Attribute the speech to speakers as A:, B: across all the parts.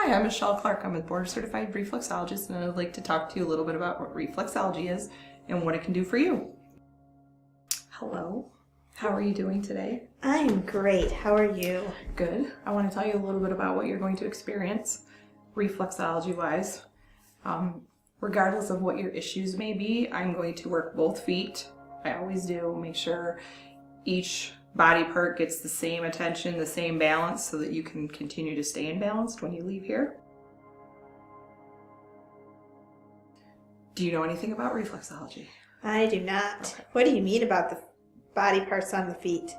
A: Hi, I'm Michelle Clark. I'm a Board Certified Reflexologist, and I'd like to talk to you a little bit about what reflexology is and what it can do for you. Hello. How are you doing today?
B: I'm great. How are you?
A: Good. I want to tell you a little bit about what you're going to experience reflexology-wise. Regardless of what your issues may be, I'm going to work both feet. I always do. Make sure each body part gets the same attention, the same balance, so that you can continue to stay in balance when you leave here. Do you know anything about reflexology?
B: I do not.
A: Okay.
B: What do you mean about the body parts on the feet?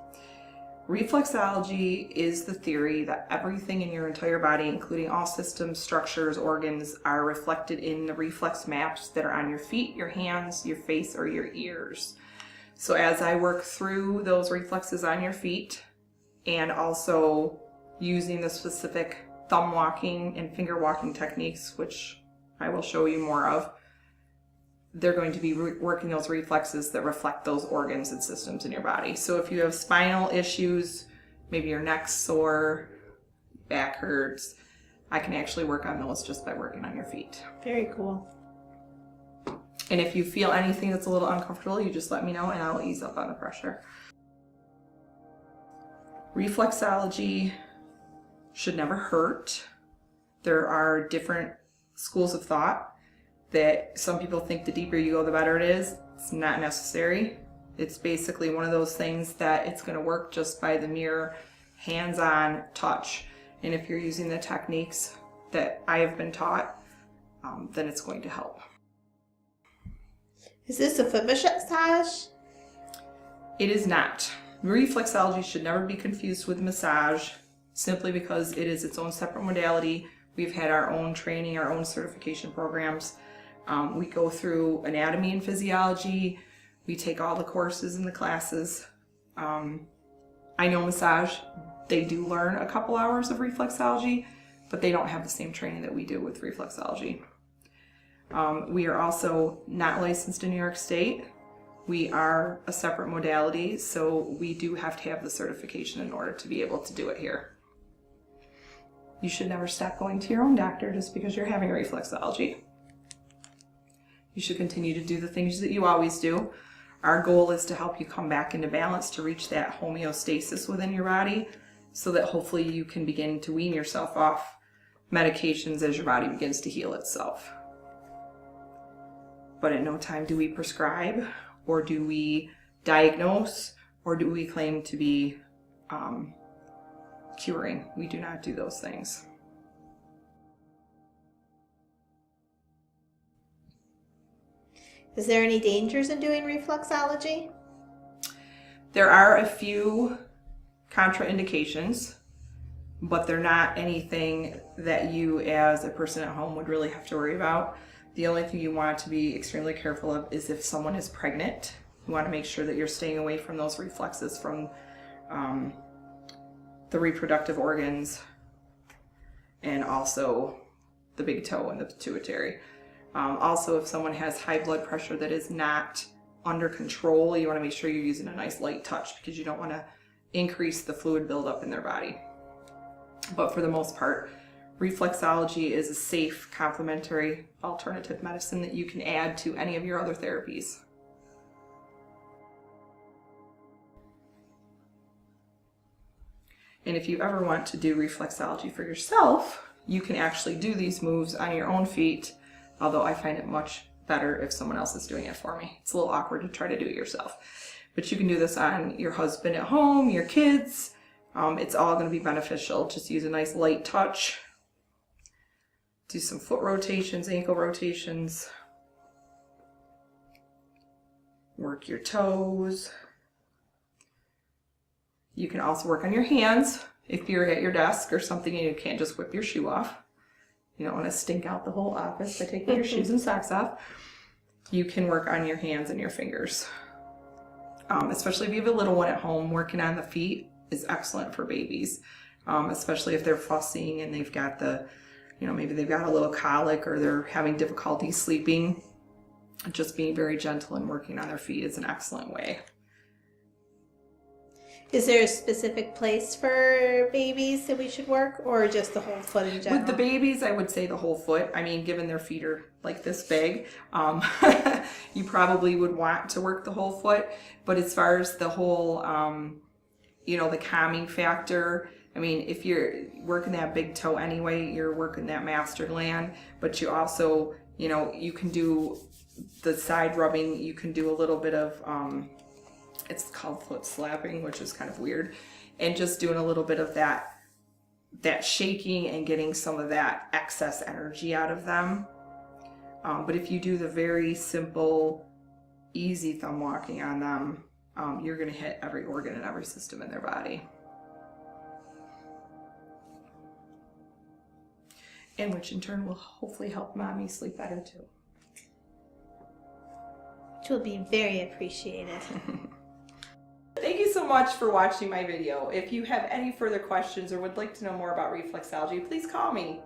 A: Reflexology is the theory that everything in your entire body, including all systems, structures, organs, are reflected in the reflex maps that are on your feet, your hands, your face, or your ears. So as I work through those reflexes on your feet, and also using the specific thumb walking and finger walking techniques, which I will show you more of, they're going to be working those reflexes that reflect those organs and systems in your body. So if you have spinal issues, maybe your neck's sore, back hurts, I can actually work on those just by working on your feet.
B: Very cool.
A: And if you feel anything that's a little uncomfortable, you just let me know and I'll ease up on the pressure. Reflexology should never hurt. There are different schools of thought that some people think the deeper you go, the better it is. It's not necessary. It's basically one of those things that it's going to work just by the mere hands-on touch. And if you're using the techniques that I have been taught, then it's going to help.
B: Is this a foot massage?
A: It is not. Reflexology should never be confused with massage, simply because it is its own separate modality. We've had our own training, our own certification programs. We go through anatomy and physiology. We take all the courses and the classes. I know massage, they do learn a couple hours of reflexology, but they don't have the same training that we do with reflexology. We are also not licensed in New York State. We are a separate modality, so we do have to have the certification in order to be able to do it here. You should never stop going to your own doctor just because you're having reflexology. You should continue to do the things that you always do. Our goal is to help you come back into balance, to reach that homeostasis within your body, so that hopefully you can begin to wean yourself off medications as your body begins to heal itself. But at no time do we prescribe, or do we diagnose, or do we claim to be curing. We do not do those things.
B: Is there any dangers in doing reflexology?
A: There are a few contraindications, but they're not anything that you as a person at home would really have to worry about. The only thing you want to be extremely careful of is if someone is pregnant. You want to make sure that you're staying away from those reflexes from the reproductive organs and also the big toe and the pituitary. Also, if someone has high blood pressure that is not under control, you want to make sure you're using a nice light touch because you don't want to increase the fluid buildup in their body. But for the most part, reflexology is a safe, complementary, alternative medicine that you can add to any of your other therapies. And if you ever want to do reflexology for yourself, you can actually do these moves on your own feet, although I find it much better if someone else is doing it for me. It's a little awkward to try to do it yourself. But you can do this on your husband at home, your kids. It's all going to be beneficial. Just use a nice light touch. Do some foot rotations, ankle rotations. Work your toes. You can also work on your hands if you're at your desk or something and you can't just whip your shoe off. You don't want to stink out the whole office by taking your shoes and socks off. You can work on your hands and your fingers. Especially if you have a little one at home, working on the feet is excellent for babies. Especially if they're fussing and they've got maybe they've got a little colic or they're having difficulty sleeping. Just being very gentle and working on their feet is an excellent way.
B: Is there a specific place for babies that we should work, or just the whole foot in general?
A: With the babies, I would say the whole foot. I mean, given their feet are like this big, you probably would want to work the whole foot. But as far as the whole, the calming factor, I mean, if you're working that big toe anyway, you're working that master gland. But you also, you can do the side rubbing. You can do a little bit of, it's called foot slapping, which is kind of weird. And just doing a little bit of that shaking and getting some of that excess energy out of them. But if you do the very simple, easy thumb walking on them, you're going to hit every organ and every system in their body. And which in turn will hopefully help mommy sleep better too.
B: Which will be very appreciated.
A: Thank you so much for watching my video. If you have any further questions or would like to know more about reflexology, please call me.